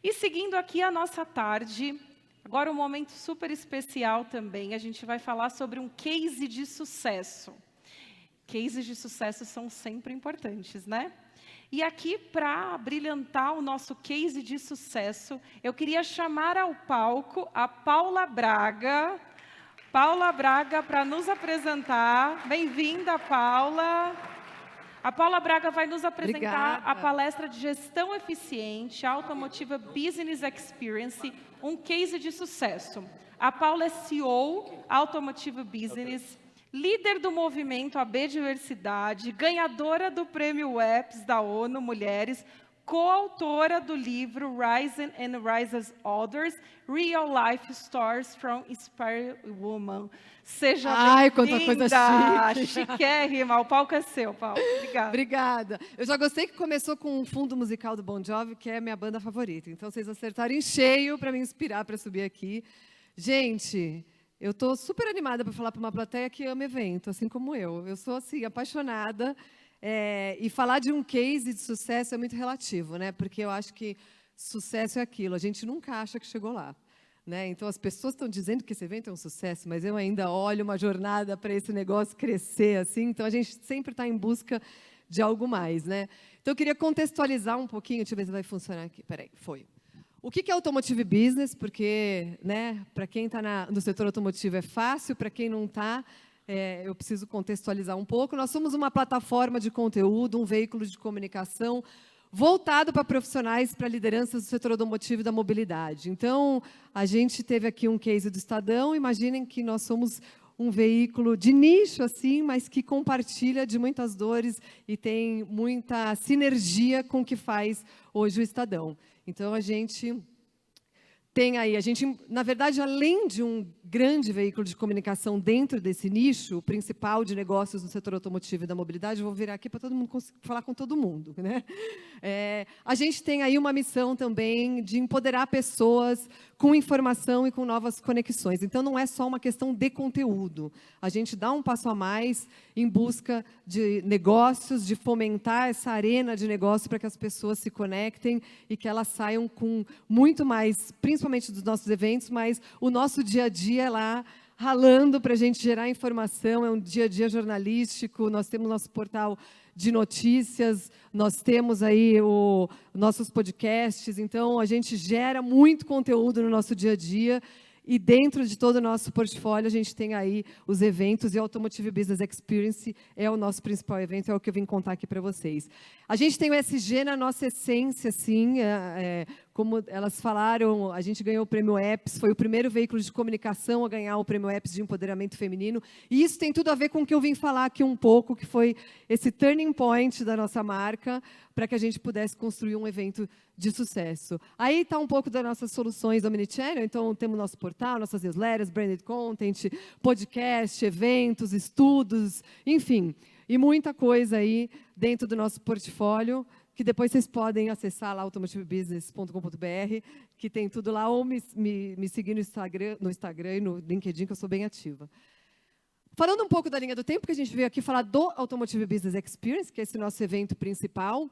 E seguindo aqui a nossa tarde, agora um momento super especial também, a gente vai falar sobre um case de sucesso. Cases de sucesso são sempre importantes, né? E aqui, para brilhantar o nosso case de sucesso, eu queria chamar ao palco a Paula Braga. Paula Braga, para nos apresentar. Bem-vinda, Paula. A Paula Braga vai nos apresentar a palestra de Gestão Eficiente, Automotiva Business Experience, um case de sucesso. A Paula é CEO, Automotiva Business, líder do movimento AB Diversidade, ganhadora do Prêmio WEPS da ONU Mulheres, coautora do livro Rising and Rise as Others, Real Life Stories from Inspired Women. Seja quanta coisa chique. Chiquérrima. O palco é seu, Paulo. Obrigada. Obrigada. Eu já gostei que começou com um fundo musical do Bon Jovi, que é a minha banda favorita. Então, vocês acertaram em cheio para me inspirar para subir aqui. Gente, eu estou super animada para falar para uma plateia que ama evento, assim como eu. Eu sou, assim, apaixonada. E falar de um case de sucesso é muito relativo, né? Porque eu acho que sucesso é aquilo. A gente nunca acha que chegou lá. Né? Então, as pessoas estão dizendo que esse evento é um sucesso, mas eu ainda olho uma jornada para esse negócio crescer, assim. Então, a gente sempre está em busca de algo mais, né? Então, eu queria contextualizar um pouquinho, deixa eu ver se vai funcionar aqui. Peraí, foi. O que é Automotive Business? Porque, né, para quem está no setor automotivo é fácil, para quem não está, eu preciso contextualizar um pouco. Nós somos uma plataforma de conteúdo, um veículo de comunicação voltado para profissionais, para lideranças do setor automotivo e da mobilidade. Então, a gente teve aqui um case do Estadão. Imaginem que nós somos um veículo de nicho, assim, mas que compartilha de muitas dores e tem muita sinergia com o que faz hoje o Estadão. Então, a gente tem aí, na verdade, além de um grande veículo de comunicação dentro desse nicho, o principal de negócios no setor automotivo e da mobilidade, eu vou virar aqui para todo mundo falar com todo mundo, né? A gente tem aí uma missão também de empoderar pessoas com informação e com novas conexões. Então, não é só uma questão de conteúdo. A gente dá um passo a mais em busca de negócios, de fomentar essa arena de negócio para que as pessoas se conectem e que elas saiam com muito mais, principalmente dos nossos eventos, mas o nosso dia a dia lá ralando para a gente gerar informação, é um dia a dia jornalístico, nós temos nosso portal de notícias, nós temos aí nossos podcasts, então a gente gera muito conteúdo no nosso dia a dia e dentro de todo o nosso portfólio a gente tem aí os eventos e a Automotive Business Experience é o nosso principal evento, é o que eu vim contar aqui para vocês. A gente tem o SG na nossa essência, sim, como elas falaram, a gente ganhou o Prêmio EPS, foi o primeiro veículo de comunicação a ganhar o Prêmio EPS de empoderamento feminino, e isso tem tudo a ver com o que eu vim falar aqui um pouco, que foi esse turning point da nossa marca, para que a gente pudesse construir um evento de sucesso. Aí está um pouco das nossas soluções Omnichannel, então temos nosso portal, nossas newsletters, branded content, podcast, eventos, estudos, enfim, e muita coisa aí dentro do nosso portfólio, que depois vocês podem acessar lá, automotivebusiness.com.br, que tem tudo lá, ou me seguir no Instagram e no LinkedIn, que eu sou bem ativa. Falando um pouco da linha do tempo, que a gente veio aqui falar do Automotive Business Experience, que é esse nosso evento principal.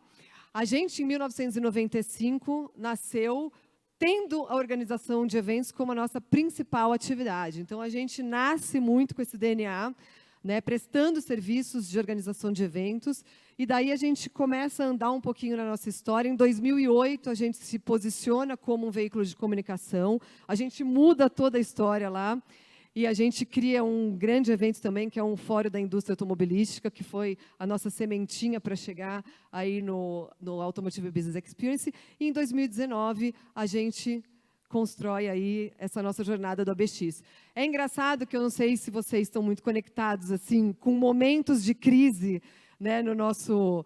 A gente, em 1995, nasceu tendo a organização de eventos como a nossa principal atividade. Então, a gente nasce muito com esse DNA, né, prestando serviços de organização de eventos, e daí a gente começa a andar um pouquinho na nossa história. Em 2008, a gente se posiciona como um veículo de comunicação, a gente muda toda a história lá, e a gente cria um grande evento também, que é um Fórum da Indústria Automobilística, que foi a nossa sementinha para chegar aí no Automotive Business Experience. E em 2019, a gente constrói aí essa nossa jornada do ABX. É engraçado que eu não sei se vocês estão muito conectados assim com momentos de crise, né, na nossa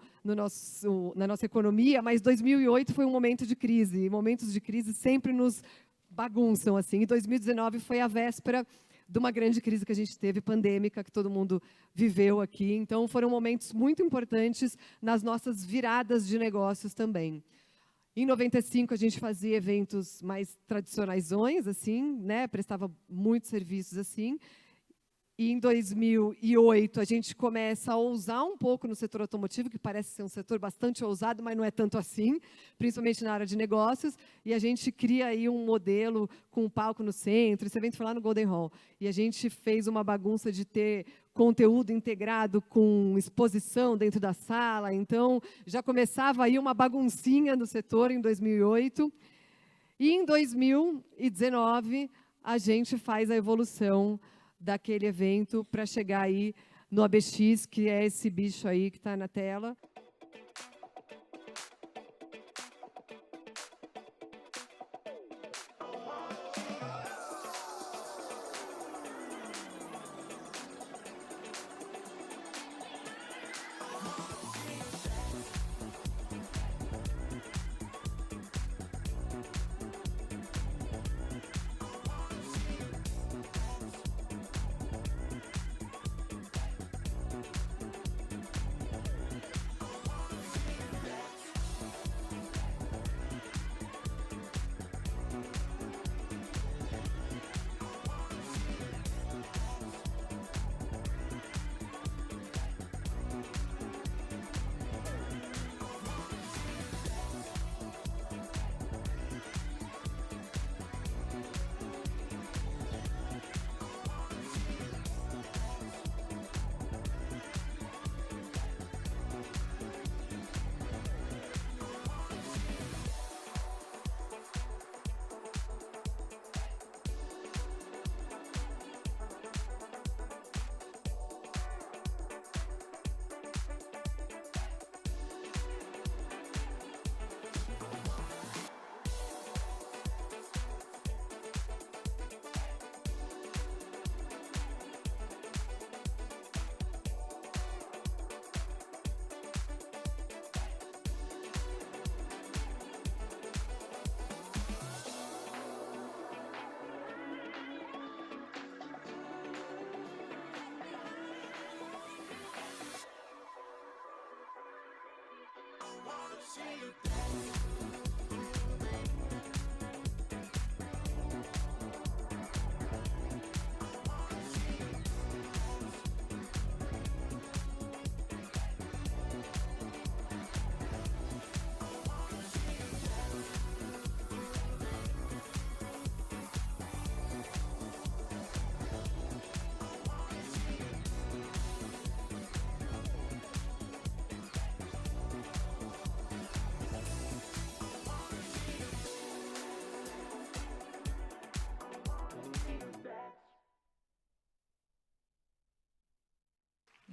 economia, mas 2008 foi um momento de crise, e momentos de crise sempre nos bagunçam, assim. E 2019 foi a véspera de uma grande crise que a gente teve, pandêmica, que todo mundo viveu aqui. Então, foram momentos muito importantes nas nossas viradas de negócios também. Em 95, a gente fazia eventos mais tradicionaisões, assim, né? Prestava muitos serviços assim. E em 2008, a gente começa a ousar um pouco no setor automotivo, que parece ser um setor bastante ousado, mas não é tanto assim, principalmente na área de negócios. E a gente cria aí um modelo com um palco no centro. Esse evento foi lá no Golden Hall. E a gente fez uma bagunça de ter conteúdo integrado com exposição dentro da sala. Então, já começava aí uma baguncinha no setor em 2008. E em 2019, a gente faz a evolução daquele evento para chegar aí no ABX, que é esse bicho aí que está na tela.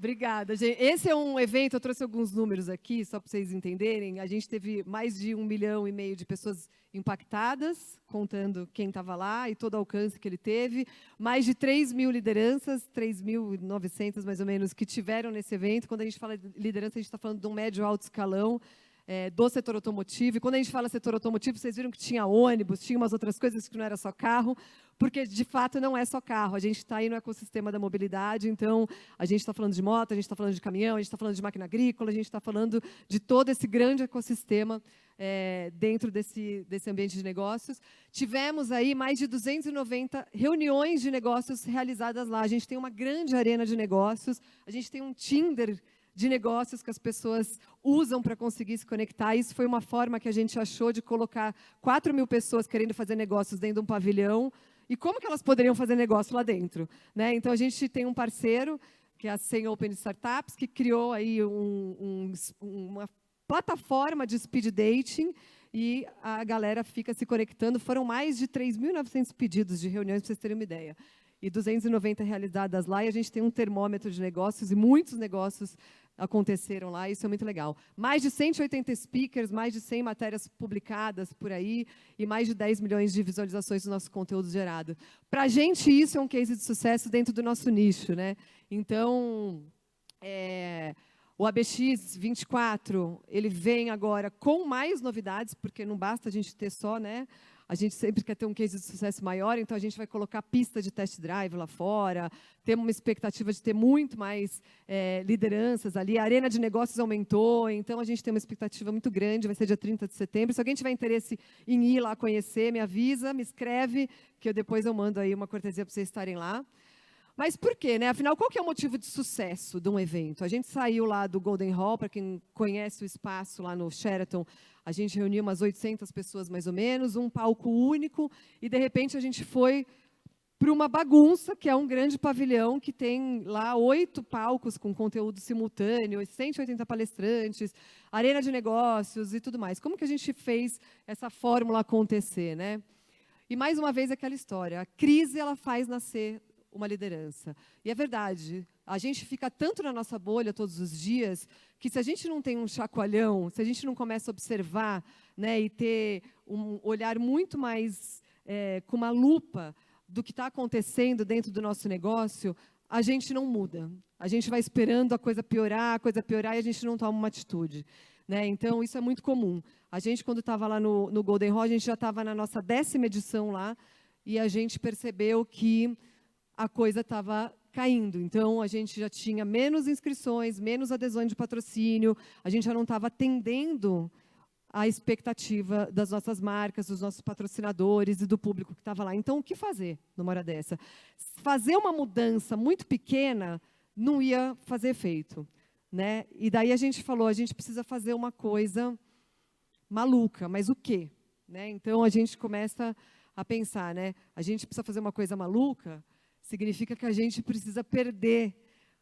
Obrigada, gente. Esse é um evento, eu trouxe alguns números aqui, só para vocês entenderem. A gente teve mais de 1,5 milhão de pessoas impactadas, contando quem estava lá e todo o alcance que ele teve. Mais de 3 mil lideranças, 3.900 mais ou menos, que tiveram nesse evento. Quando a gente fala de liderança, a gente está falando de um médio alto escalão. Do setor automotivo. E quando a gente fala setor automotivo, vocês viram que tinha ônibus, tinha umas outras coisas que não era só carro, porque, de fato, não é só carro. A gente está aí no ecossistema da mobilidade, então, a gente está falando de moto, a gente está falando de caminhão, a gente está falando de máquina agrícola, a gente está falando de todo esse grande ecossistema dentro desse ambiente de negócios. Tivemos aí mais de 290 reuniões de negócios realizadas lá. A gente tem uma grande arena de negócios, a gente tem um Tinder de negócios que as pessoas usam para conseguir se conectar. Isso foi uma forma que a gente achou de colocar 4 mil pessoas querendo fazer negócios dentro de um pavilhão. E como que elas poderiam fazer negócio lá dentro? Né? Então, a gente tem um parceiro, que é a 100 Open Startups, que criou aí uma plataforma de speed dating, e a galera fica se conectando. Foram mais de 3.900 pedidos de reuniões, para vocês terem uma ideia. E 290 realizadas lá, e a gente tem um termômetro de negócios, e muitos negócios aconteceram lá, isso é muito legal. Mais de 180 speakers, mais de 100 matérias publicadas por aí, e mais de 10 milhões de visualizações do nosso conteúdo gerado. Para a gente, isso é um case de sucesso dentro do nosso nicho, né? Então, o ABX 24, ele vem agora com mais novidades, porque não basta a gente ter só, né? A gente sempre quer ter um case de sucesso maior, então a gente vai colocar pista de test drive lá fora, temos uma expectativa de ter muito mais lideranças ali, a arena de negócios aumentou, então a gente tem uma expectativa muito grande, vai ser dia 30 de setembro. Se alguém tiver interesse em ir lá conhecer, me avisa, me escreve, que depois eu mando aí uma cortesia para vocês estarem lá. Mas por quê, né? Afinal, qual que é o motivo de sucesso de um evento? A gente saiu lá do Golden Hall, para quem conhece o espaço lá no Sheraton, a gente reuniu umas 800 pessoas, mais ou menos, um palco único, e, de repente, a gente foi para uma bagunça, que é um grande pavilhão que tem lá 8 palcos com conteúdo simultâneo, 180 palestrantes, arena de negócios e tudo mais. Como que a gente fez essa fórmula acontecer, né? E, mais uma vez, aquela história. A crise, ela faz nascer uma liderança. E é verdade, a gente fica tanto na nossa bolha todos os dias, que se a gente não tem um chacoalhão, se a gente não começa a observar, né, e ter um olhar muito mais com uma lupa do que está acontecendo dentro do nosso negócio, a gente não muda. A gente vai esperando a coisa piorar e a gente não toma uma atitude. Né? Então, isso é muito comum. A gente, quando estava lá no Golden Hall, a gente já estava na nossa 10ª edição lá, e a gente percebeu que a coisa estava caindo. Então, a gente já tinha menos inscrições, menos adesões de patrocínio, a gente já não estava atendendo a expectativa das nossas marcas, dos nossos patrocinadores e do público que estava lá. Então, o que fazer numa hora dessa? Fazer uma mudança muito pequena não ia fazer efeito. Né? E daí a gente falou, a gente precisa fazer uma coisa maluca, mas o quê? Né? Então, a gente começa a pensar, né? A gente precisa fazer uma coisa maluca, significa que a gente precisa perder,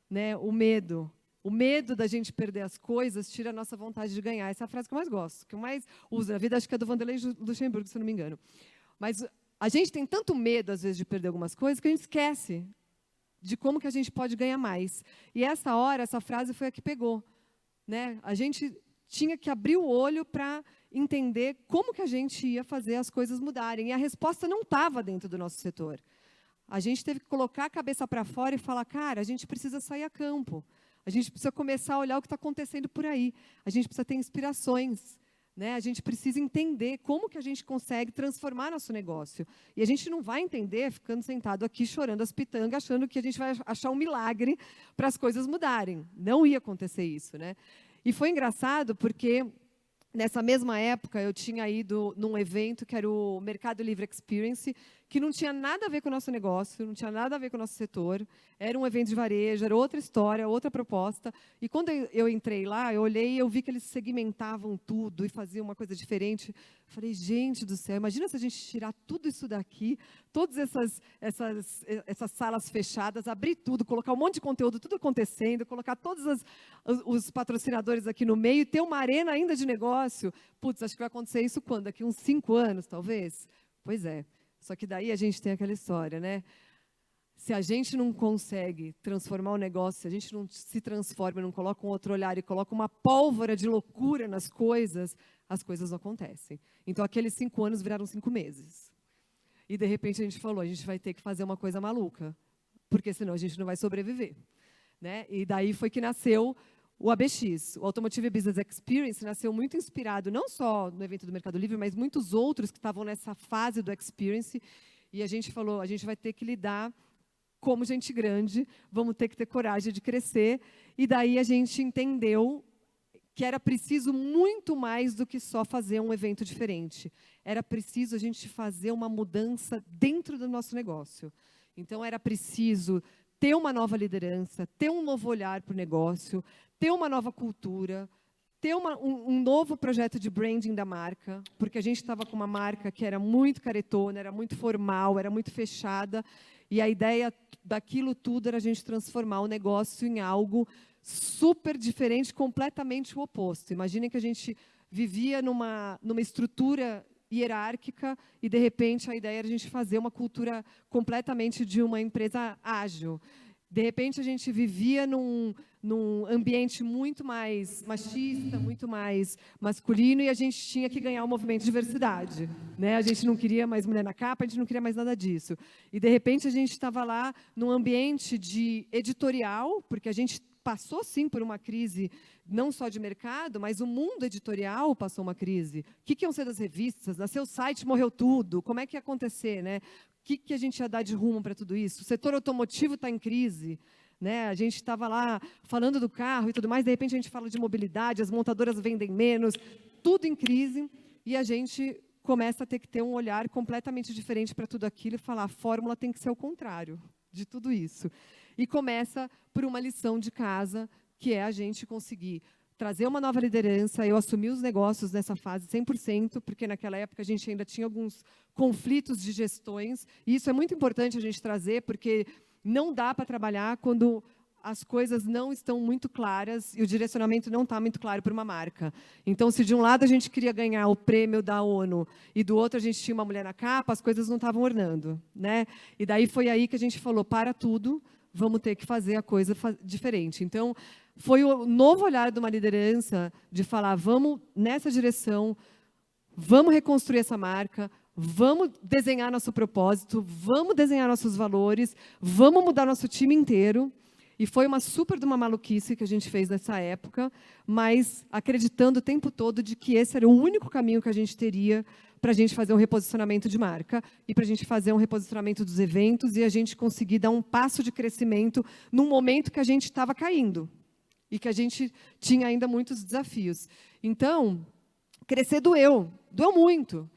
né, o medo. O medo da gente perder as coisas tira a nossa vontade de ganhar. Essa é a frase que eu mais gosto, que eu mais uso na vida, acho que é do Vanderlei Luxemburgo, se eu não me engano. Mas a gente tem tanto medo, às vezes, de perder algumas coisas, que a gente esquece de como que a gente pode ganhar mais. E essa hora, essa frase foi a que pegou. Né? A gente tinha que abrir o olho para entender como que a gente ia fazer as coisas mudarem. E a resposta não estava dentro do nosso setor. A gente teve que colocar a cabeça para fora e falar, cara, a gente precisa sair a campo. A gente precisa começar a olhar o que está acontecendo por aí. A gente precisa ter inspirações. Né? A gente precisa entender como que a gente consegue transformar nosso negócio. E a gente não vai entender ficando sentado aqui chorando as pitangas, achando que a gente vai achar um milagre para as coisas mudarem. Não ia acontecer isso. Né? E foi engraçado porque, nessa mesma época, eu tinha ido num evento que era o Mercado Livre Experience, que não tinha nada a ver com o nosso negócio, não tinha nada a ver com o nosso setor. Era um evento de varejo, era outra história, outra proposta. E quando eu entrei lá, eu olhei e eu vi que eles segmentavam tudo e faziam uma coisa diferente. Eu falei, gente do céu, imagina se a gente tirar tudo isso daqui, todas essas salas fechadas, abrir tudo, colocar um monte de conteúdo, tudo acontecendo, colocar todos os patrocinadores aqui no meio e ter uma arena ainda de negócio. Putz, acho que vai acontecer isso quando? Daqui uns 5 anos, talvez? Pois é. Só que daí a gente tem aquela história, né? Se a gente não consegue transformar o negócio, se a gente não se transforma, não coloca um outro olhar e coloca uma pólvora de loucura nas coisas, as coisas não acontecem. Então, aqueles 5 anos viraram 5 meses. E, de repente, a gente falou, a gente vai ter que fazer uma coisa maluca, porque senão a gente não vai sobreviver. Né? E daí foi que nasceu o ABX, o Automotive Business Experience, nasceu muito inspirado, não só no evento do Mercado Livre, mas muitos outros que estavam nessa fase do Experience. E a gente falou, a gente vai ter que lidar como gente grande, vamos ter que ter coragem de crescer. E daí a gente entendeu que era preciso muito mais do que só fazer um evento diferente. Era preciso a gente fazer uma mudança dentro do nosso negócio. Então, era preciso ter uma nova liderança, ter um novo olhar para o negócio, ter uma nova cultura, ter um novo projeto de branding da marca, porque a gente estava com uma marca que era muito caretona, era muito formal, era muito fechada, e a ideia daquilo tudo era a gente transformar o negócio em algo super diferente, completamente o oposto. Imaginem que a gente vivia numa estrutura hierárquica e, de repente, a ideia era a gente fazer uma cultura completamente de uma empresa ágil. De repente, a gente vivia num ambiente muito mais machista, muito mais masculino, e a gente tinha que ganhar o movimento de diversidade. Né? A gente não queria mais mulher na capa, a gente não queria mais nada disso. E, de repente, a gente estava lá num ambiente de editorial, porque a gente passou, sim, por uma crise não só de mercado, mas o mundo editorial passou uma crise. O que iam ser das revistas? Nasceu o site, morreu tudo. Como é que ia acontecer? Né? O que a gente ia dar de rumo para tudo isso? O setor automotivo está em crise. Né? A gente estava lá falando do carro e tudo mais, de repente a gente fala de mobilidade, as montadoras vendem menos, tudo em crise, e a gente começa a ter que ter um olhar completamente diferente para tudo aquilo e falar, a fórmula tem que ser o contrário. de tudo isso. E começa por uma lição de casa, que é a gente conseguir trazer uma nova liderança. Eu assumi os negócios nessa fase 100%, porque naquela época a gente ainda tinha alguns conflitos de gestões. E isso é muito importante a gente trazer, porque não dá para trabalhar quando as coisas não estão muito claras e o direcionamento não está muito claro para uma marca. Então, se de um lado a gente queria ganhar o prêmio da ONU e do outro a gente tinha uma mulher na capa, as coisas não estavam ornando, né? E daí foi aí que a gente falou, para tudo, vamos ter que fazer a coisa diferente. Então, foi o novo olhar de uma liderança de falar, vamos nessa direção, vamos reconstruir essa marca, vamos desenhar nosso propósito, vamos desenhar nossos valores, vamos mudar nosso time inteiro. E foi uma super de uma maluquice que a gente fez nessa época, mas acreditando o tempo todo de que esse era o único caminho que a gente teria para a gente fazer um reposicionamento de marca e para a gente fazer um reposicionamento dos eventos e a gente conseguir dar um passo de crescimento num momento que a gente estava caindo e que a gente tinha ainda muitos desafios. Então, crescer doeu muito.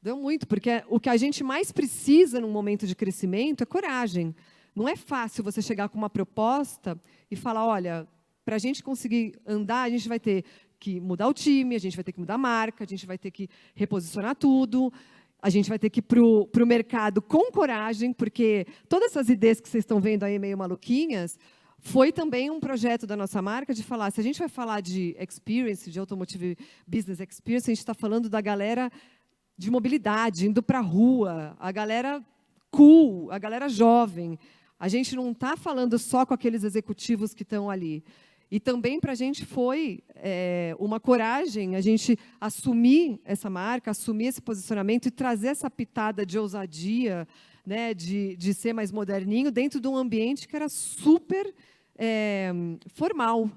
Doeu muito, porque o que a gente mais precisa num momento de crescimento é coragem. Não é fácil você chegar com uma proposta e falar, olha, para a gente conseguir andar, a gente vai ter que mudar o time, a gente vai ter que mudar a marca, a gente vai ter que reposicionar tudo, a gente vai ter que ir para o mercado com coragem, porque todas essas ideias que vocês estão vendo aí meio maluquinhas, foi também um projeto da nossa marca de falar, se a gente vai falar de experience, de Automotive Business Experience, a gente está falando da galera de mobilidade, indo para a rua, a galera cool, a galera jovem. A gente não está falando só com aqueles executivos que estão ali. E também para a gente foi uma coragem a gente assumir essa marca, assumir esse posicionamento e trazer essa pitada de ousadia, né, de ser mais moderninho, dentro de um ambiente que era super formal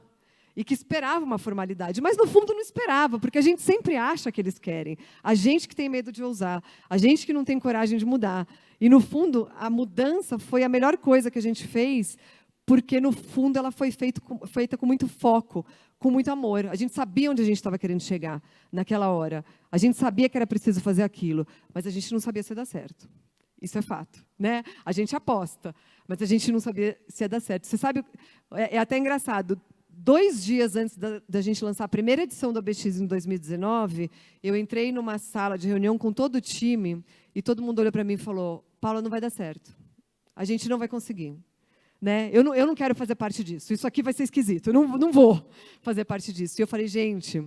e que esperava uma formalidade. Mas, no fundo, não esperava, porque a gente sempre acha que eles querem. A gente que tem medo de ousar, a gente que não tem coragem de mudar. E, no fundo, a mudança foi a melhor coisa que a gente fez, porque, no fundo, ela foi feita com muito foco, com muito amor. A gente sabia onde a gente estava querendo chegar naquela hora. A gente sabia que era preciso fazer aquilo, mas a gente não sabia se ia dar certo. Isso é fato, né? A gente aposta, mas a gente não sabia se ia dar certo. Você sabe, é até engraçado, 2 dias antes da gente lançar a primeira edição do ABX em 2019, eu entrei numa sala de reunião com todo o time e todo mundo olhou para mim e falou, Paula, não vai dar certo. A gente não vai conseguir. Né? Eu não quero fazer parte disso. Isso aqui vai ser esquisito. Eu não vou fazer parte disso. E eu falei, gente,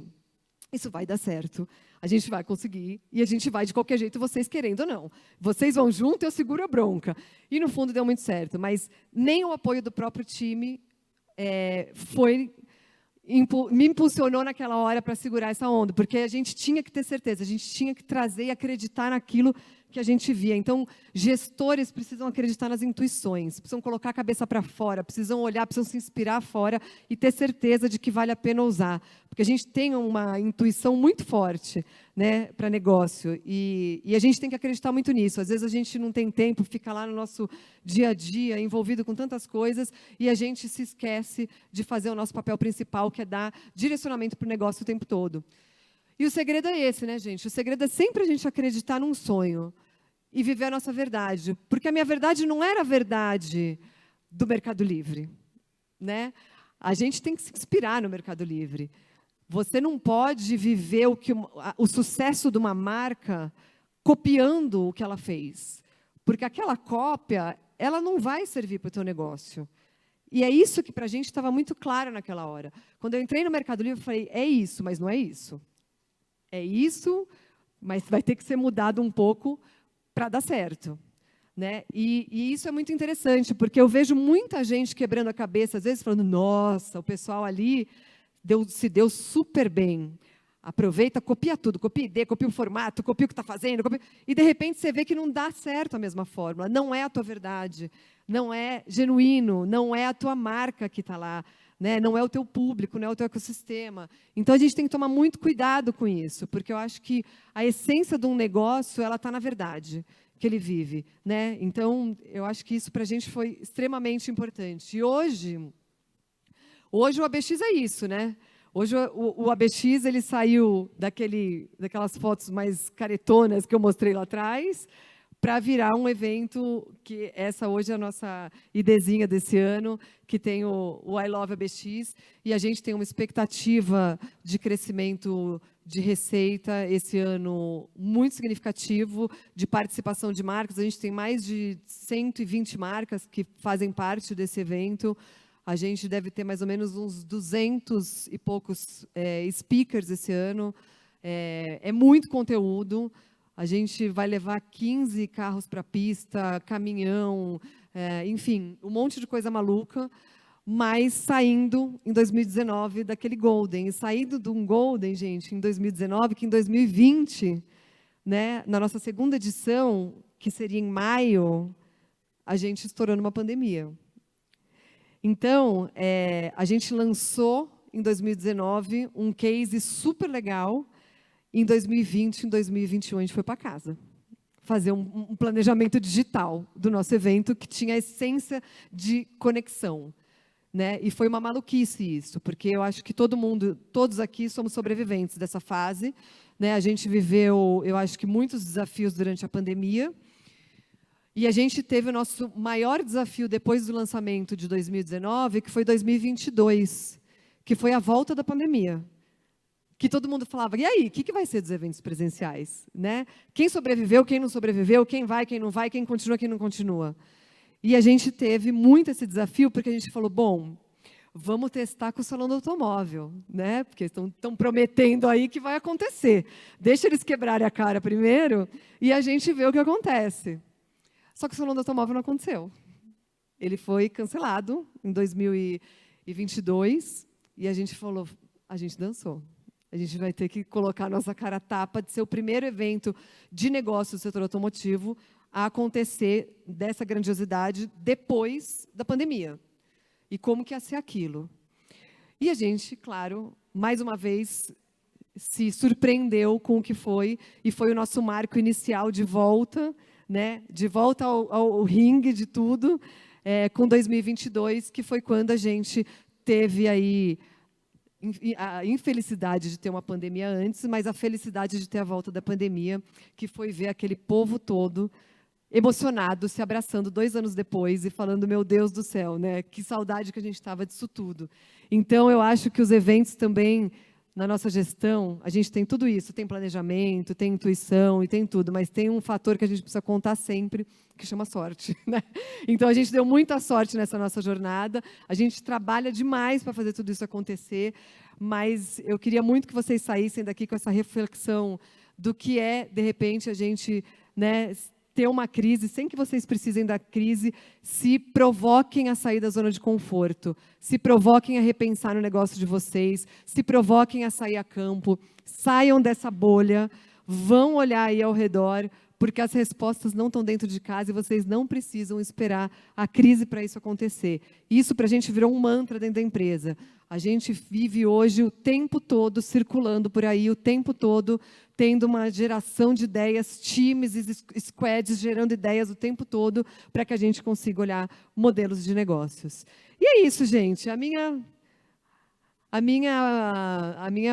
isso vai dar certo. A gente vai conseguir e a gente vai de qualquer jeito, vocês querendo ou não. Vocês vão junto, eu seguro a bronca. E, no fundo, deu muito certo. Mas nem o apoio do próprio time me impulsionou naquela hora para segurar essa onda, porque a gente tinha que ter certeza, a gente tinha que trazer e acreditar naquilo que a gente via. Então, gestores precisam acreditar nas intuições, precisam colocar a cabeça para fora, precisam olhar, precisam se inspirar fora e ter certeza de que vale a pena usar. Porque a gente tem uma intuição muito forte, né, para negócio, e a gente tem que acreditar muito nisso. Às vezes a gente não tem tempo, fica lá no nosso dia a dia, envolvido com tantas coisas, e a gente se esquece de fazer o nosso papel principal, que é dar direcionamento para o negócio o tempo todo. E o segredo é esse, né, gente? O segredo é sempre a gente acreditar num sonho e viver a nossa verdade. Porque a minha verdade não era a verdade do Mercado Livre, né? A gente tem que se inspirar no Mercado Livre. Você não pode viver o sucesso de uma marca copiando o que ela fez. Porque aquela cópia, ela não vai servir para o teu negócio. E é isso que, para a gente, estava muito claro naquela hora. Quando eu entrei no Mercado Livre, eu falei, é isso, mas não é isso. É isso, mas vai ter que ser mudado um pouco para dar certo. Né? E isso é muito interessante, porque eu vejo muita gente quebrando a cabeça, às vezes falando, nossa, o pessoal ali se deu super bem. Aproveita, copia tudo, copia ideia, copia o formato, copia o que está fazendo, e, de repente, você vê que não dá certo a mesma fórmula. Não é a tua verdade, não é genuíno, não é a tua marca que está lá. Né? Não é o teu público, não é o teu ecossistema. Então, a gente tem que tomar muito cuidado com isso, porque eu acho que a essência de um negócio ela está na verdade que ele vive. Né? Então, eu acho que isso, para a gente, foi extremamente importante. E hoje o ABX é isso. Né? Hoje, o ABX ele saiu daquelas fotos mais caretonas que eu mostrei lá atrás para virar um evento que essa hoje é a nossa idezinha desse ano, que tem o I Love ABX, e a gente tem uma expectativa de crescimento de receita esse ano muito significativo, de participação de marcas. A gente tem mais de 120 marcas que fazem parte desse evento. A gente deve ter mais ou menos uns 200 e poucos speakers esse ano. É muito conteúdo. A gente vai levar 15 carros para a pista, caminhão, enfim, um monte de coisa maluca, mas saindo em 2019 daquele Golden. E saindo de um Golden, gente, em 2019, que em 2020, né, na nossa segunda edição, que seria em maio, a gente estourou numa pandemia. Então, a gente lançou, em 2019, um case super legal. Em 2020, em 2021, a gente foi para casa fazer um planejamento digital do nosso evento, que tinha a essência de conexão. Né? E foi uma maluquice isso, porque eu acho que todos aqui somos sobreviventes dessa fase. Né? A gente viveu, eu acho que muitos desafios durante a pandemia, e a gente teve o nosso maior desafio depois do lançamento de 2019, que foi 2022, que foi a volta da pandemia. Que todo mundo falava, e aí, o que vai ser dos eventos presenciais? Né? Quem sobreviveu, quem não sobreviveu, quem vai, quem não vai, quem continua, quem não continua. E a gente teve muito esse desafio, porque a gente falou, bom, vamos testar com o Salão do Automóvel, né? Porque estão prometendo aí que vai acontecer. Deixa eles quebrarem a cara primeiro e a gente vê o que acontece. Só que o Salão do Automóvel não aconteceu. Ele foi cancelado em 2022 e a gente falou, a gente dançou. A gente vai ter que colocar a nossa cara a tapa de ser o primeiro evento de negócio do setor automotivo a acontecer dessa grandiosidade depois da pandemia. E como que ia ser aquilo. E a gente, claro, mais uma vez, se surpreendeu com o que foi, e foi o nosso marco inicial de volta, né, de volta ao ringue de tudo, com 2022, que foi quando a gente teve aí a infelicidade de ter uma pandemia antes, mas a felicidade de ter a volta da pandemia, que foi ver aquele povo todo emocionado, se abraçando 2 anos depois e falando, meu Deus do céu, né? Que saudade que a gente estava disso tudo. Então, eu acho que os eventos também, na nossa gestão, a gente tem tudo isso, tem planejamento, tem intuição e tem tudo, mas tem um fator que a gente precisa contar sempre, que chama sorte. Né? Então, a gente deu muita sorte nessa nossa jornada, a gente trabalha demais para fazer tudo isso acontecer, mas eu queria muito que vocês saíssem daqui com essa reflexão do que de repente, a gente, né, ter uma crise, sem que vocês precisem da crise, se provoquem a sair da zona de conforto, se provoquem a repensar no negócio de vocês, se provoquem a sair a campo, saiam dessa bolha, vão olhar aí ao redor, porque as respostas não estão dentro de casa e vocês não precisam esperar a crise para isso acontecer. Isso para a gente virou um mantra dentro da empresa. A gente vive hoje o tempo todo circulando por aí, o tempo todo tendo uma geração de ideias, times e squads gerando ideias o tempo todo para que a gente consiga olhar modelos de negócios. E é isso, gente. A minha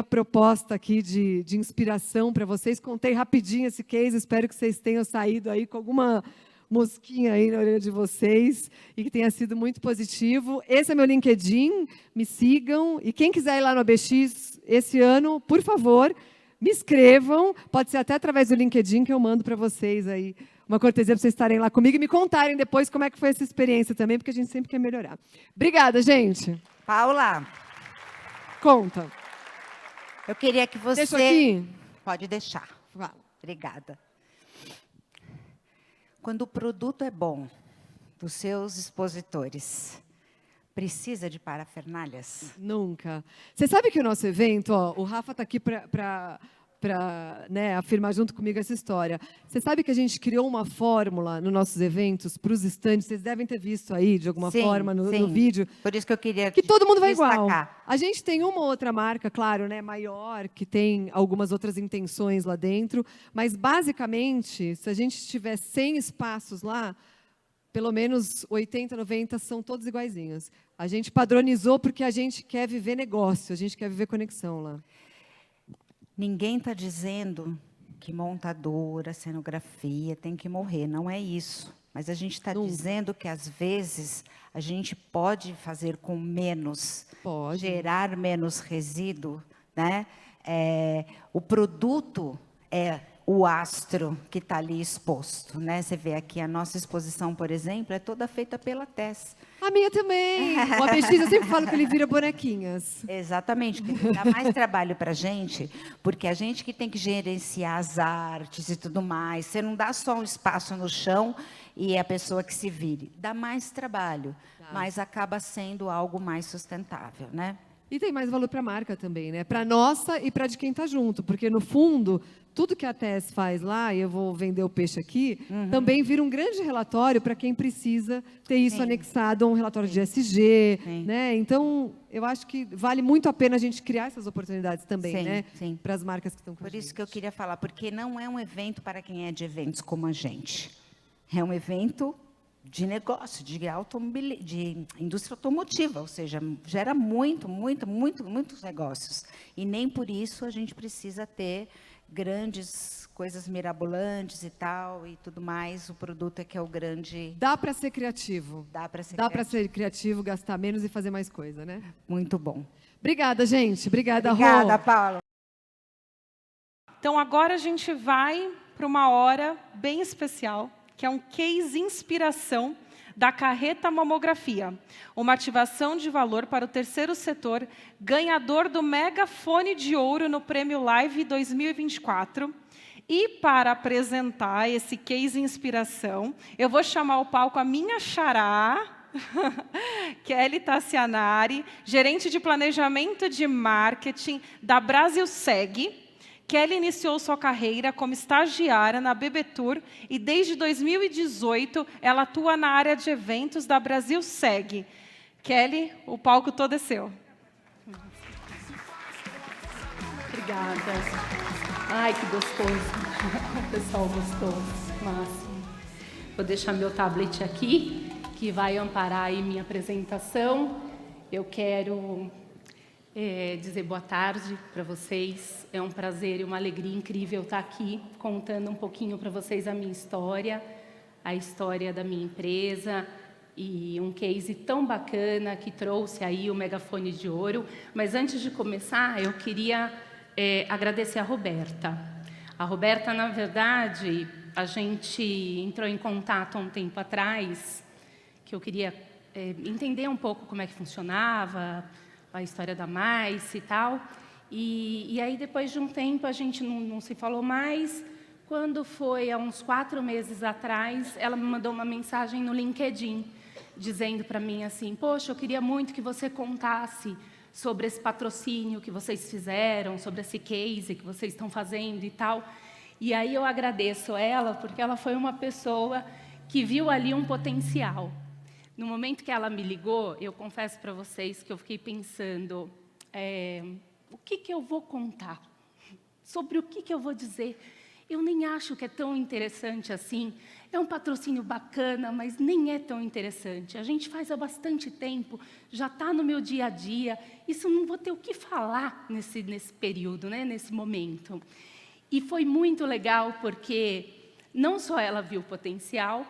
proposta aqui de inspiração para vocês, contei rapidinho esse case, espero que vocês tenham saído aí com alguma mosquinha aí na orelha de vocês e que tenha sido muito positivo. Esse é meu LinkedIn, me sigam. E quem quiser ir lá no ABX esse ano, por favor, me escrevam. Pode ser até através do LinkedIn que eu mando para vocês aí uma cortesia para vocês estarem lá comigo e me contarem depois como é que foi essa experiência também, porque a gente sempre quer melhorar. Obrigada, gente. Paula, Conta. eu queria que você... Deixa aqui? Pode deixar. Fala. Obrigada. Quando o produto é bom, dos seus expositores, precisa de parafernálias? Nunca. Você sabe que o nosso evento, ó, o Rafa está aqui para né, afirmar junto comigo essa história. Você sabe que a gente criou uma fórmula nos nossos eventos para os estandes, vocês devem ter visto aí, de alguma forma, no vídeo. Por isso que eu queria que todo mundo vai destacar. igual. A gente tem uma outra marca, claro, né, maior, que tem algumas outras intenções lá dentro, mas, basicamente, se a gente tiver 100 espaços lá, pelo menos 80, 90 são todos iguaizinhos. A gente padronizou porque a gente quer viver negócio, a gente quer viver conexão lá. Ninguém está dizendo que montadora, cenografia tem que morrer. Não é isso. Mas a gente está dizendo que, às vezes, a gente pode fazer com menos, gerar menos resíduo, né? O produto é o astro que está ali exposto, né? Você vê aqui a nossa exposição, por exemplo, é toda feita pela Tess. A minha também. O ABX, eu sempre falo que ele vira bonequinhas. Exatamente, que dá mais trabalho para a gente, porque a gente que tem que gerenciar as artes e tudo mais. Você não dá só um espaço no chão e é a pessoa que se vire. Dá mais trabalho, mas acaba sendo algo mais sustentável, né? E tem mais valor para a marca também, né? Para nossa e para de quem está junto, porque no fundo tudo que a Tess faz lá, e eu vou vender o peixe aqui, também vira um grande relatório para quem precisa ter isso anexado a um relatório de ESG, né? Então, eu acho que vale muito a pena a gente criar essas oportunidades também, né? Para as marcas que estão com a gente. Por isso que eu queria falar, porque não é um evento para quem é de eventos como a gente. É um evento de negócio, de indústria automotiva, ou seja, gera muitos negócios. E nem por isso a gente precisa ter grandes coisas mirabolantes e tal, e tudo mais. O produto é que é o grande... Dá para ser criativo. Dá para ser ser criativo, gastar menos e fazer mais coisa, né? Muito bom. Obrigada, gente. Obrigada, Rô. Obrigada, Paula. Então, agora a gente vai para uma hora bem especial, que é um case inspiração da Carreta Mamografia, uma ativação de valor para o terceiro setor, ganhador do Megafone de Ouro no Prêmio Live 2024. E para apresentar esse case inspiração, eu vou chamar ao palco a minha xará, Kelly Tassianari, gerente de planejamento de marketing da Brasilseg. Kelly iniciou sua carreira como estagiária na BBTour e, desde 2018, ela atua na área de eventos da Brasilseg. Kelly, o palco todo é seu. Obrigada. Ai, que gostoso. O pessoal gostou. Máximo. Vou deixar meu tablet aqui, que vai amparar aí minha apresentação. Eu quero... dizer boa tarde para vocês. É um prazer e uma alegria incrível estar aqui contando um pouquinho para vocês a minha história, a história da minha empresa e um case tão bacana que trouxe aí o Megafone de Ouro. Mas antes de começar, eu queria agradecer a Roberta. A Roberta, na verdade, a gente entrou em contato há um tempo atrás, que eu queria entender um pouco como é que funcionava, a história da Mais e tal. E aí, depois de um tempo, a gente não se falou mais. Quando foi há uns 4 meses atrás, ela me mandou uma mensagem no LinkedIn, dizendo para mim assim, poxa, eu queria muito que você contasse sobre esse patrocínio que vocês fizeram, sobre esse case que vocês estão fazendo e tal. E aí eu agradeço ela, porque ela foi uma pessoa que viu ali um potencial. No momento que ela me ligou, eu confesso para vocês que eu fiquei pensando, o que eu vou contar? Sobre o que eu vou dizer? Eu nem acho que é tão interessante assim. É um patrocínio bacana, mas nem é tão interessante. A gente faz há bastante tempo, já está no meu dia a dia. Isso não vou ter o que falar nesse período, né? Nesse momento. E foi muito legal, porque não só ela viu o potencial,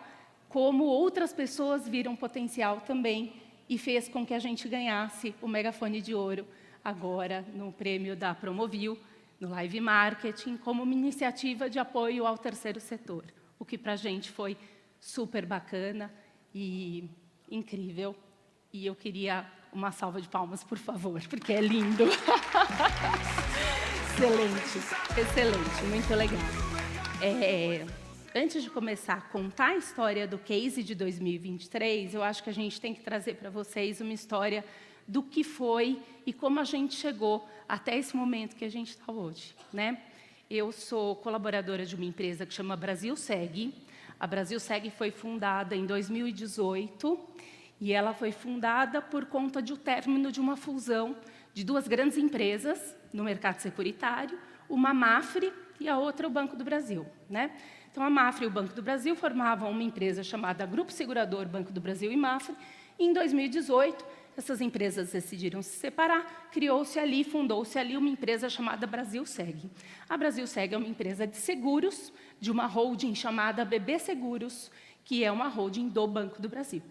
como outras pessoas viram potencial também e fez com que a gente ganhasse o Megafone de Ouro, agora no prêmio da Promovil, no Live Marketing, como uma iniciativa de apoio ao terceiro setor, o que para a gente foi super bacana e incrível. E eu queria uma salva de palmas, por favor, porque é lindo. Excelente, excelente, muito legal. Antes de começar a contar a história do case de 2023, eu acho que a gente tem que trazer para vocês uma história do que foi e como a gente chegou até esse momento que a gente está hoje, né? Eu sou colaboradora de uma empresa que chama Brasilseg. A Brasilseg foi fundada em 2018 e ela foi fundada por conta do término de uma fusão de 2 grandes empresas no mercado securitário, uma Mafre e a outra o Banco do Brasil, né? Então, a Mafre e o Banco do Brasil formavam uma empresa chamada Grupo Segurador Banco do Brasil e Mafre. E, em 2018, essas empresas decidiram se separar, criou-se ali, fundou-se ali uma empresa chamada Brasilseg. A Brasilseg é uma empresa de seguros, de uma holding chamada BB Seguros, que é uma holding do Banco do Brasil.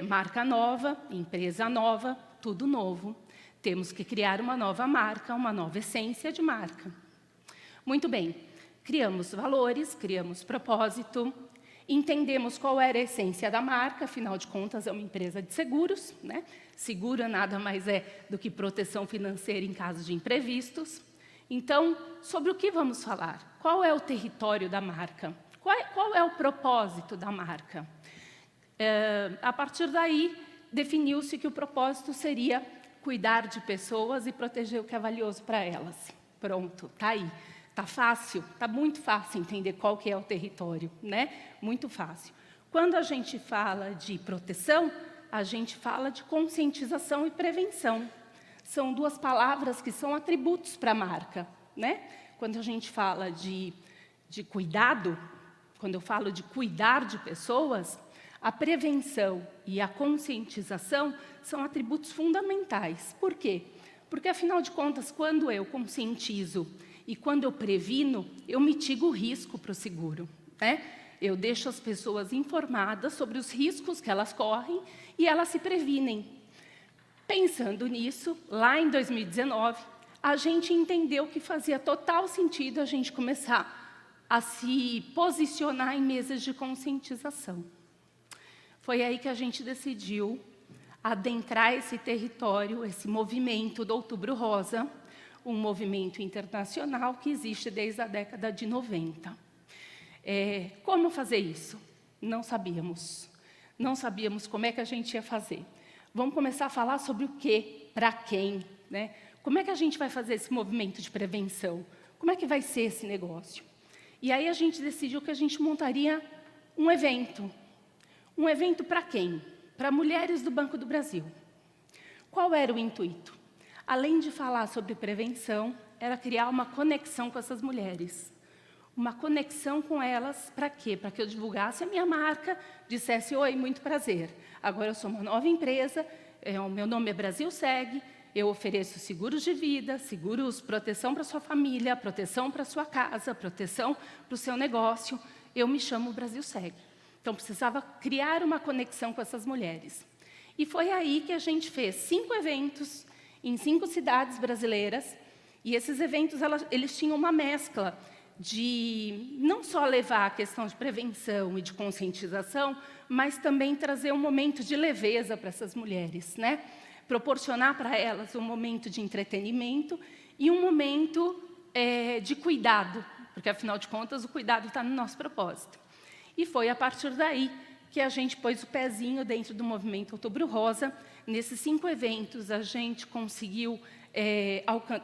Marca nova, empresa nova, tudo novo. Temos que criar uma nova marca, uma nova essência de marca. Muito bem, criamos valores, criamos propósito, entendemos qual era a essência da marca, afinal de contas é uma empresa de seguros, né? Seguro nada mais é do que proteção financeira em caso de imprevistos. Então, sobre o que vamos falar? Qual é o território da marca? Qual é o propósito da marca? A partir daí, definiu-se que o propósito seria cuidar de pessoas e proteger o que é valioso para elas. Pronto, está aí. Está fácil, está muito fácil entender qual que é o território, né? Muito fácil. Quando a gente fala de proteção, a gente fala de conscientização e prevenção. São duas palavras que são atributos para a marca, né? Quando a gente fala de cuidado, quando eu falo de cuidar de pessoas, a prevenção e a conscientização são atributos fundamentais. Por quê? Porque, afinal de contas, quando eu conscientizo e quando eu previno, eu mitigo o risco para o seguro, né? Eu deixo as pessoas informadas sobre os riscos que elas correm e elas se previnem. Pensando nisso, lá em 2019, a gente entendeu que fazia total sentido a gente começar a se posicionar em mesas de conscientização. Foi aí que a gente decidiu adentrar esse território, esse movimento do Outubro Rosa, um movimento internacional que existe desde a década de 90. Como fazer isso? Não sabíamos. Não sabíamos como é que a gente ia fazer. Vamos começar a falar sobre o quê, para quem, né? Como é que a gente vai fazer esse movimento de prevenção? Como é que vai ser esse negócio? E aí a gente decidiu que a gente montaria um evento. Um evento para quem? Para mulheres do Banco do Brasil. Qual era o intuito? Além de falar sobre prevenção, era criar uma conexão com essas mulheres. Uma conexão com elas, para quê? Para que eu divulgasse a minha marca, dissesse, oi, muito prazer. Agora eu sou uma nova empresa, o meu nome é Brasilseg, eu ofereço seguros de vida, seguros, proteção para sua família, proteção para sua casa, proteção para o seu negócio. Eu me chamo Brasilseg. Então, precisava criar uma conexão com essas mulheres. E foi aí que a gente fez 5 eventos, em 5 cidades brasileiras, e esses eventos eles tinham uma mescla de não só levar a questão de prevenção e de conscientização, mas também trazer um momento de leveza para essas mulheres, né? Proporcionar para elas um momento de entretenimento e um momento de cuidado, porque, afinal de contas, o cuidado está no nosso propósito. E foi a partir daí que a gente pôs o pezinho dentro do movimento Outubro Rosa. Nesses 5 eventos, a gente conseguiu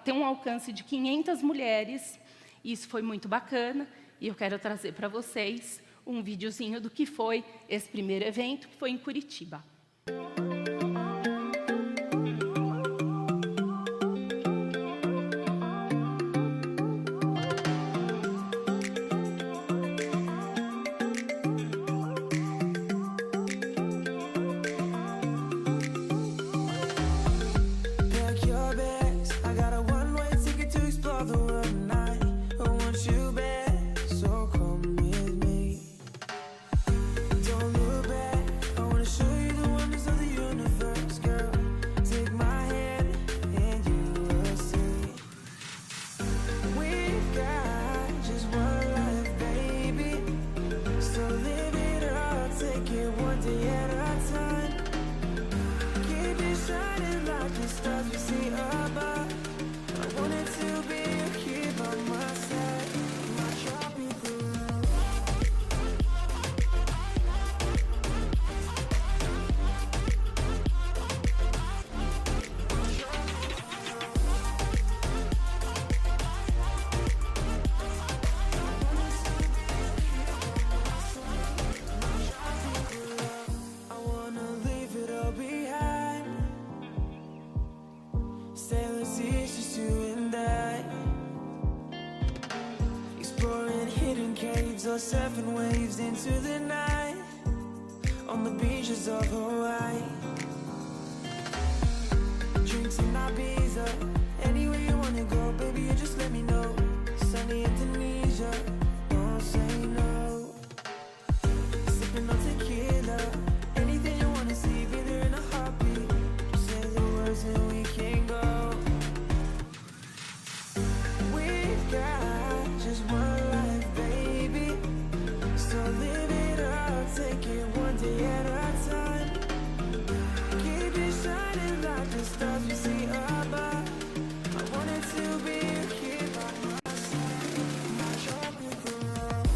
ter um alcance de 500 mulheres. Isso foi muito bacana. E eu quero trazer para vocês um videozinho do que foi esse primeiro evento, que foi em Curitiba. Surfing waves into the night. on the beaches of Hawaii. Drinks in Ibiza, anywhere you wanna go, baby, you just let me know. Sunny Indonesia, don't say no. Sipping on tequila, anything you wanna see, be there in a heartbeat. Just say the words and we can go. We've got just one life, baby, so live it up, take it one day at a time. Keep it shining like the stars we see above. I wanted to be here by my side, my tropical love.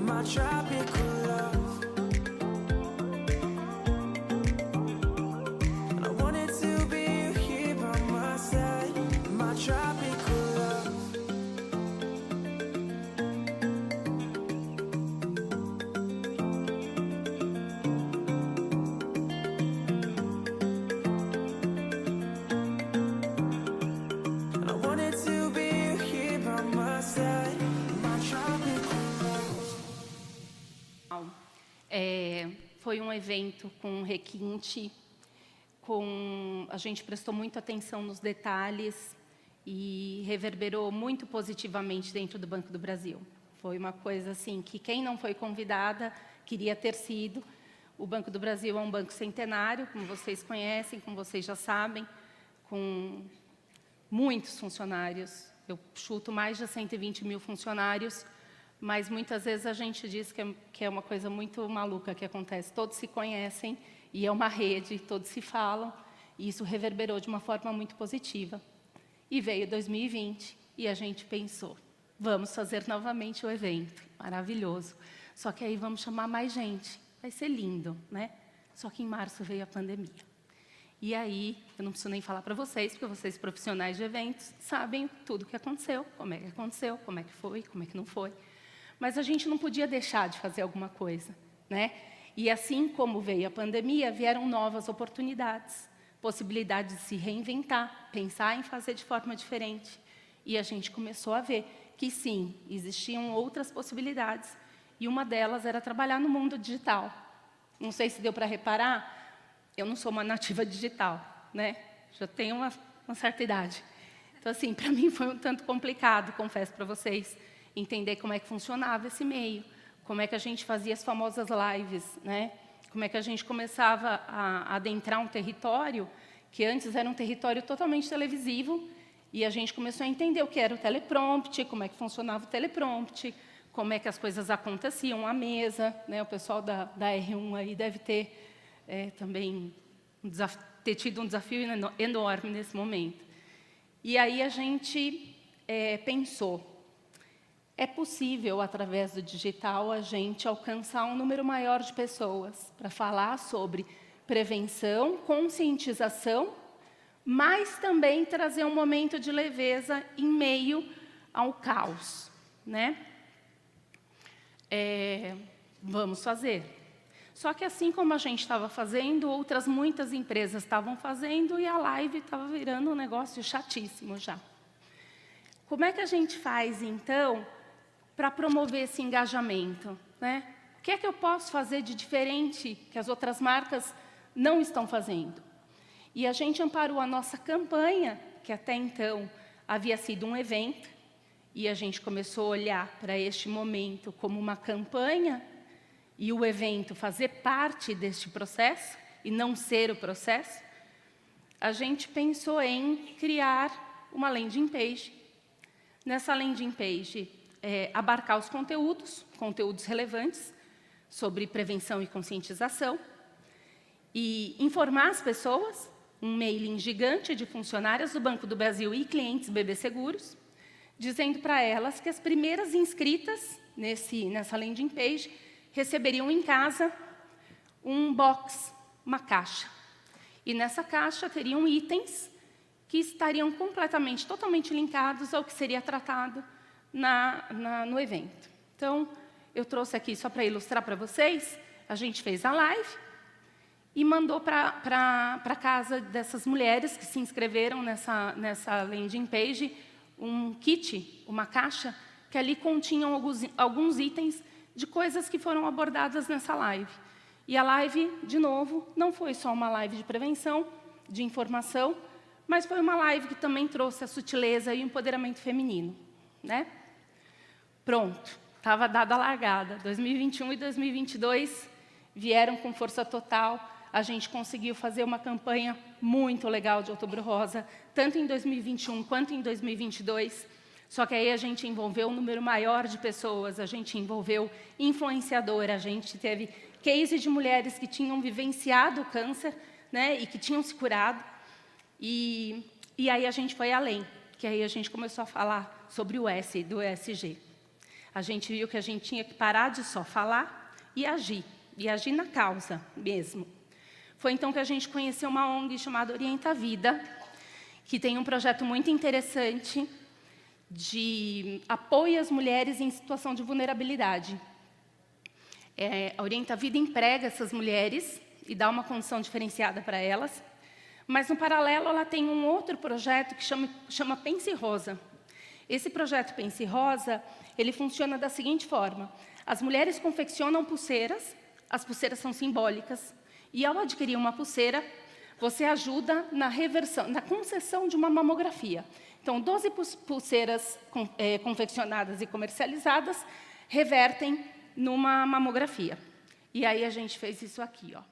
My tropical love. And I wanted to be here by my side. My tropical love. And I wanted to be here by my side. My tropical love. Foi um evento com requinte, a gente prestou muita atenção nos detalhes e reverberou muito positivamente dentro do Banco do Brasil. Foi uma coisa assim que quem não foi convidada queria ter sido. O Banco do Brasil é um banco centenário, como vocês conhecem, como vocês já sabem, com muitos funcionários. Eu chuto mais de 120 mil funcionários. Mas muitas vezes a gente diz que é uma coisa muito maluca que acontece. Todos se conhecem e é uma rede, todos se falam, e isso reverberou de uma forma muito positiva. E veio 2020 e a gente pensou, vamos fazer novamente o evento, maravilhoso. Só que aí vamos chamar mais gente, vai ser lindo, né? Só que em março veio a pandemia. E aí, eu não preciso nem falar para vocês, porque vocês profissionais de eventos sabem tudo o que aconteceu, como é que foi, como é que não foi. Mas a gente não podia deixar de fazer alguma coisa, né? E assim como veio a pandemia, vieram novas oportunidades, possibilidades de se reinventar, pensar em fazer de forma diferente. E a gente começou a ver que sim, existiam outras possibilidades, e uma delas era trabalhar no mundo digital. Não sei se deu para reparar, eu não sou uma nativa digital, né? Já tenho uma certa idade. Então, assim, para mim foi um tanto complicado, confesso para vocês, entender como é que funcionava esse meio, como é que a gente fazia as famosas lives, né? Como é que a gente começava a adentrar um território que antes era um território totalmente televisivo, e a gente começou a entender o que era o teleprompter, como é que funcionava o teleprompter, como é que as coisas aconteciam à mesa, né? O pessoal da R1 aí deve ter também ter tido um desafio enorme nesse momento. E aí a gente pensou, é possível, através do digital, a gente alcançar um número maior de pessoas para falar sobre prevenção, conscientização, mas também trazer um momento de leveza em meio ao caos, né? Vamos fazer. Só que assim como a gente estava fazendo, muitas empresas estavam fazendo e a live estava virando um negócio chatíssimo já. Como é que a gente faz, então, para promover esse engajamento, né? O que é que eu posso fazer de diferente que as outras marcas não estão fazendo? E a gente amparou a nossa campanha, que até então havia sido um evento, e a gente começou a olhar para este momento como uma campanha, e o evento fazer parte deste processo, e não ser o processo. A gente pensou em criar uma landing page. Nessa landing page, abarcar os conteúdos relevantes sobre prevenção e conscientização, e informar as pessoas, um mailing gigante de funcionárias do Banco do Brasil e clientes BB Seguros, dizendo para elas que as primeiras inscritas nessa landing page receberiam em casa um box, uma caixa. E nessa caixa teriam itens que estariam completamente, totalmente linkados ao que seria tratado no evento. Então, eu trouxe aqui só para ilustrar para vocês, a gente fez a live e mandou para casa dessas mulheres que se inscreveram nessa landing page um kit, uma caixa, que ali continham alguns itens de coisas que foram abordadas nessa live. E a live, de novo, não foi só uma live de prevenção, de informação, mas foi uma live que também trouxe a sutileza e o empoderamento feminino, né? Pronto, estava dada a largada. 2021 e 2022 vieram com força total. A gente conseguiu fazer uma campanha muito legal de Outubro Rosa, tanto em 2021 quanto em 2022. Só que aí a gente envolveu um número maior de pessoas, a gente envolveu influenciadora, a gente teve case de mulheres que tinham vivenciado o câncer, né, e que tinham se curado. E aí a gente foi além, que aí a gente começou a falar sobre o S do ESG. A gente viu que a gente tinha que parar de só falar e agir na causa mesmo. Foi então que a gente conheceu uma ONG chamada Orienta Vida, que tem um projeto muito interessante de apoio às mulheres em situação de vulnerabilidade. A Orienta Vida emprega essas mulheres e dá uma condição diferenciada para elas, mas, no paralelo, ela tem um outro projeto que chama Pense Rosa. Esse projeto Pense Rosa, ele funciona da seguinte forma. As mulheres confeccionam pulseiras, as pulseiras são simbólicas, e ao adquirir uma pulseira, você ajuda na reversão, na concessão de uma mamografia. Então, 12 pulseiras confeccionadas e comercializadas revertem numa mamografia. E aí a gente fez isso aqui, ó.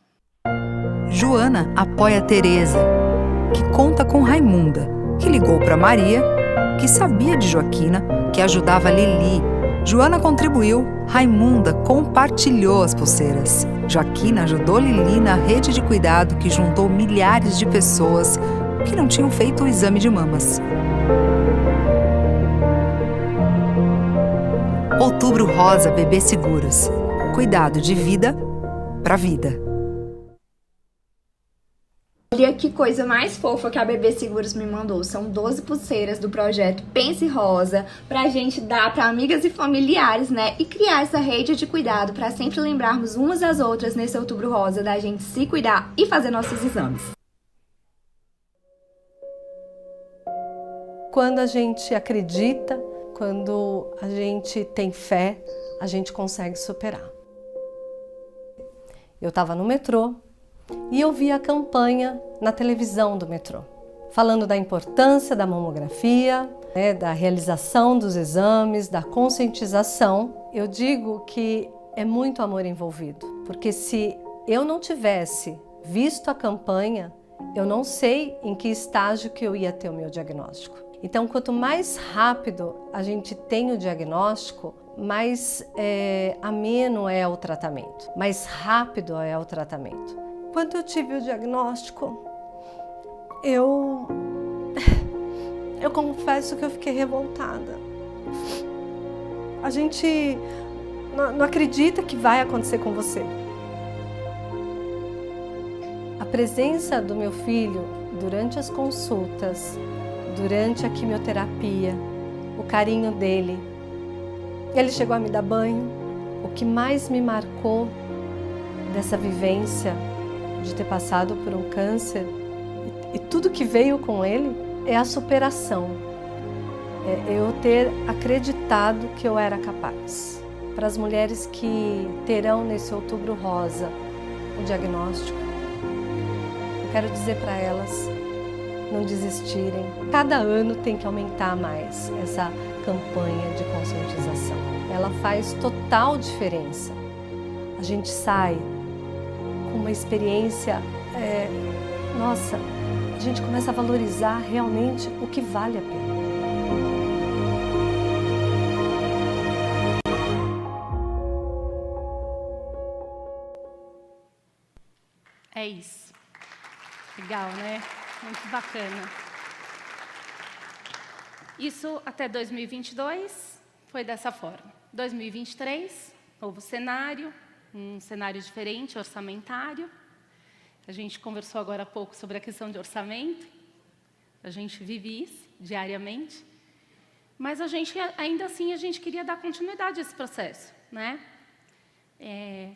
Joana apoia Teresa, que conta com Raimunda, que ligou para Maria, que sabia de Joaquina, que ajudava Lili. Joana contribuiu, Raimunda compartilhou as pulseiras. Joaquina ajudou Lili na rede de cuidado que juntou milhares de pessoas que não tinham feito o exame de mamas. Outubro Rosa Bebê Seguros. Cuidado de vida para vida. Olha que coisa mais fofa que a Bebê Seguros me mandou. São 12 pulseiras do projeto Pense Rosa pra gente dar para amigas e familiares, né? E criar essa rede de cuidado para sempre lembrarmos umas às outras nesse Outubro Rosa da gente se cuidar e fazer nossos exames. Quando a gente acredita, quando a gente tem fé, a gente consegue superar. Eu estava no metrô e eu vi a campanha na televisão do metrô, falando da importância da mamografia, né, da realização dos exames, da conscientização. Eu digo que é muito amor envolvido, porque se eu não tivesse visto a campanha, eu não sei em que estágio que eu ia ter o meu diagnóstico. Então, quanto mais rápido a gente tem o diagnóstico, mais ameno é o tratamento, mais rápido é o tratamento. Quando eu tive o diagnóstico, eu confesso que eu fiquei revoltada. A gente não acredita que vai acontecer com você. A presença do meu filho durante as consultas, durante a quimioterapia, o carinho dele, ele chegou a me dar banho. O que mais me marcou dessa vivência de ter passado por um câncer e tudo que veio com ele é a superação. É eu ter acreditado que eu era capaz. Para as mulheres que terão nesse Outubro Rosa o diagnóstico, eu quero dizer para elas não desistirem. Cada ano tem que aumentar mais essa campanha de conscientização. Ela faz total diferença. A gente sai com uma experiência, nossa, a gente começa a valorizar realmente o que vale a pena. É isso. Legal, né? Muito bacana. Isso até 2022 foi dessa forma. 2023, novo cenário, um cenário diferente, orçamentário. A gente conversou agora há pouco sobre a questão de orçamento. a gente vive isso diariamente, mas ainda assim a gente queria dar continuidade a esse processo, né?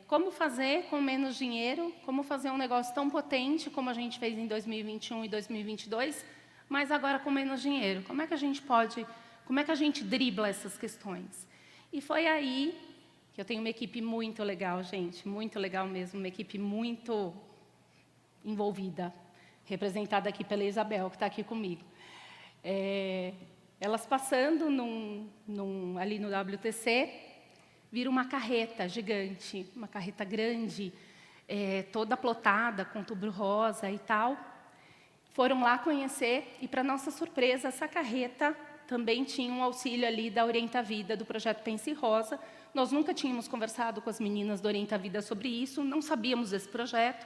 Como fazer com menos dinheiro, como fazer um negócio tão potente como a gente fez em 2021 e 2022, mas agora com menos dinheiro. Como é que a gente dribla essas questões? E foi aí que eu tenho uma equipe muito legal, gente, muito legal mesmo, uma equipe muito envolvida, representada aqui pela Isabel, que está aqui comigo. Elas passando ali no WTC, viram uma carreta gigante, uma carreta grande, toda plotada, com tubo rosa e tal. Foram lá conhecer e, para nossa surpresa, essa carreta também tinha um auxílio ali da Orienta Vida, do projeto Pense Rosa. Nós nunca tínhamos conversado com as meninas do Orienta Vida sobre isso, não sabíamos desse projeto.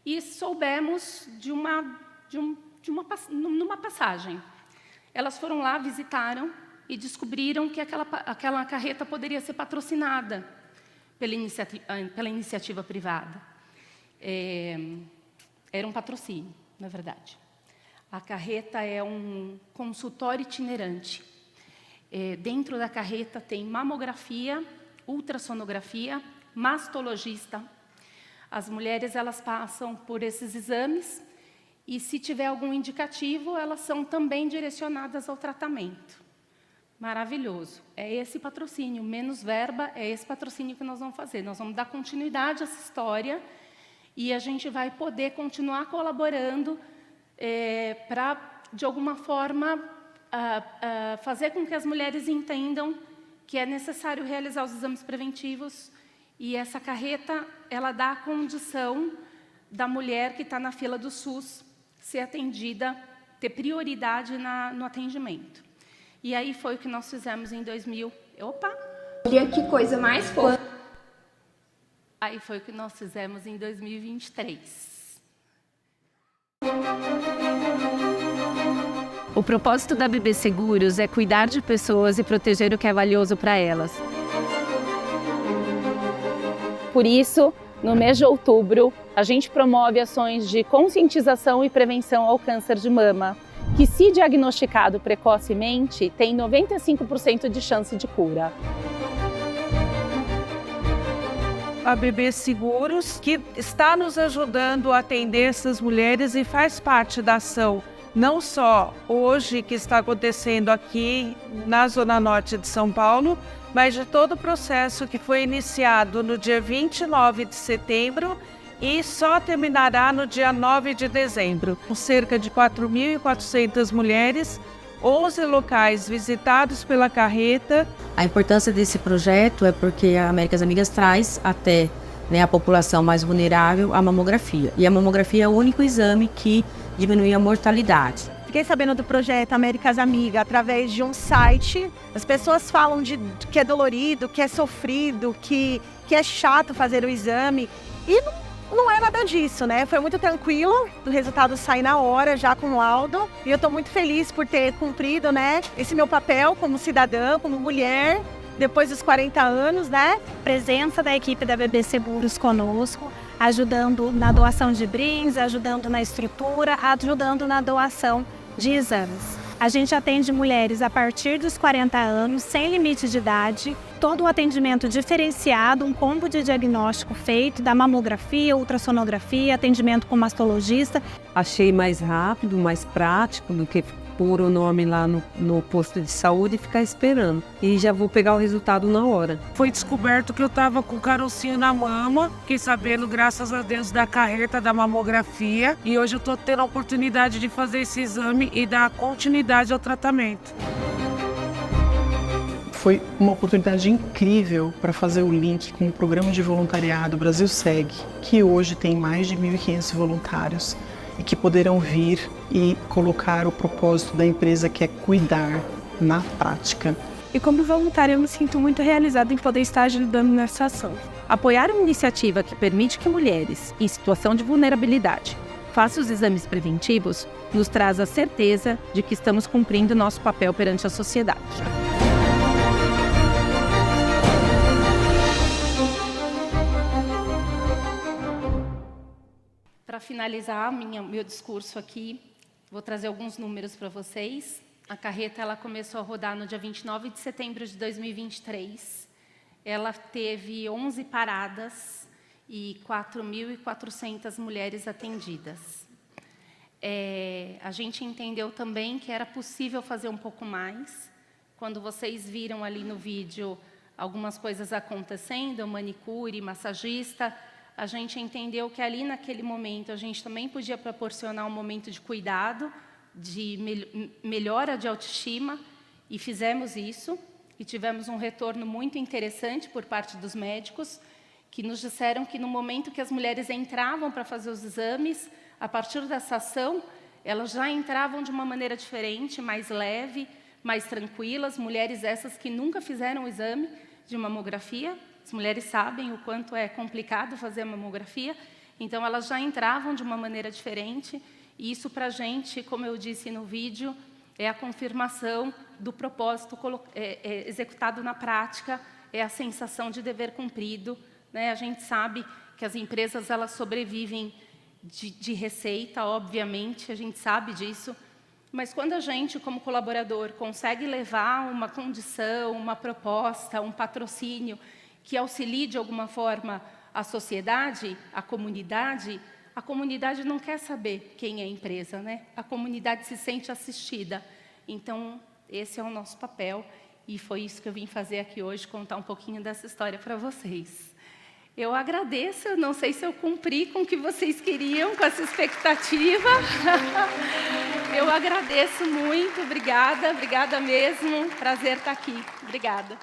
E soubemos numa passagem. Elas foram lá, visitaram e descobriram que aquela carreta poderia ser patrocinada pela iniciativa privada. Era um patrocínio, na verdade. A carreta é um consultório itinerante. Dentro da carreta tem mamografia, ultrassonografia, mastologista. As mulheres elas passam por esses exames e, se tiver algum indicativo, elas são também direcionadas ao tratamento. Maravilhoso. É esse patrocínio, menos verba, é esse patrocínio que nós vamos fazer. Nós vamos dar continuidade a essa história e a gente vai poder continuar colaborando para, de alguma forma, fazer com que as mulheres entendam que é necessário realizar os exames preventivos. E essa carreta, ela dá a condição da mulher que está na fila do SUS ser atendida, ter prioridade no atendimento. E aí foi o que nós fizemos em 2000. Olha que coisa mais fofa. Aí foi o que nós fizemos em 2023. O propósito da BB Seguros é cuidar de pessoas e proteger o que é valioso para elas. Por isso, no mês de outubro, a gente promove ações de conscientização e prevenção ao câncer de mama, que, se diagnosticado precocemente, tem 95% de chance de cura. A BB Seguros, que está nos ajudando a atender essas mulheres e faz parte da ação, não só hoje que está acontecendo aqui na Zona Norte de São Paulo, mas de todo o processo que foi iniciado no dia 29 de setembro e só terminará no dia 9 de dezembro. Com cerca de 4.400 mulheres, 11 locais visitados pela carreta. A importância desse projeto é porque a Américas Amigas traz até a população mais vulnerável a mamografia. E a mamografia é o único exame que diminui a mortalidade. Fiquei sabendo do projeto Américas Amigas através de um site. As pessoas falam que é dolorido, que é sofrido, que é chato fazer o exame. E não é nada disso, né? Foi muito tranquilo, o resultado sai na hora, já com laudo. E eu estou muito feliz por ter cumprido, né, esse meu papel como cidadã, como mulher, depois dos 40 anos, né? Presença da equipe da BB Seguros conosco, ajudando na doação de brindes, ajudando na estrutura, ajudando na doação de exames. A gente atende mulheres a partir dos 40 anos, sem limite de idade, todo o atendimento diferenciado, um combo de diagnóstico feito, da mamografia, ultrassonografia, atendimento com mastologista. Achei mais rápido, mais prático do que pôr o nome lá no posto de saúde e ficar esperando. E já vou pegar o resultado na hora. Foi descoberto que eu estava com carocinho na mama, fiquei sabendo, graças a Deus, da carreta da mamografia. E hoje eu estou tendo a oportunidade de fazer esse exame e dar continuidade ao tratamento. Foi uma oportunidade incrível para fazer o link com o programa de voluntariado Brasil Segue, que hoje tem mais de 1.500 voluntários e que poderão vir e colocar o propósito da empresa, que é cuidar na prática. E como voluntária eu me sinto muito realizada em poder estar ajudando nessa ação. Apoiar uma iniciativa que permite que mulheres em situação de vulnerabilidade façam os exames preventivos nos traz a certeza de que estamos cumprindo nosso papel perante a sociedade. Para finalizar meu discurso aqui, Vou trazer alguns números para vocês. A carreta ela começou a rodar no dia 29 de setembro de 2023. Ela teve 11 paradas e 4.400 mulheres atendidas. A gente entendeu também que era possível fazer um pouco mais. Quando vocês viram ali no vídeo algumas coisas acontecendo, manicure, massagista, a gente entendeu que ali naquele momento a gente também podia proporcionar um momento de cuidado, de melhora de autoestima, e fizemos isso. E tivemos um retorno muito interessante por parte dos médicos, que nos disseram que no momento que as mulheres entravam para fazer os exames, a partir dessa ação, elas já entravam de uma maneira diferente, mais leve, mais tranquilas, mulheres essas que nunca fizeram o exame de mamografia. As mulheres sabem o quanto é complicado fazer a mamografia, então elas já entravam de uma maneira diferente, e isso para a gente, como eu disse no vídeo, é a confirmação do propósito executado na prática, é a sensação de dever cumprido, né? A gente sabe que as empresas elas sobrevivem de receita, obviamente, a gente sabe disso, mas quando a gente, como colaborador, consegue levar uma condição, uma proposta, um patrocínio que auxilie de alguma forma a sociedade, a comunidade não quer saber quem é a empresa, né? A comunidade se sente assistida. Então, esse é o nosso papel e foi isso que eu vim fazer aqui hoje, contar um pouquinho dessa história para vocês. Eu agradeço, eu não sei se eu cumpri com o que vocês queriam, com essa expectativa. Eu agradeço muito, obrigada mesmo, prazer estar aqui. Obrigada.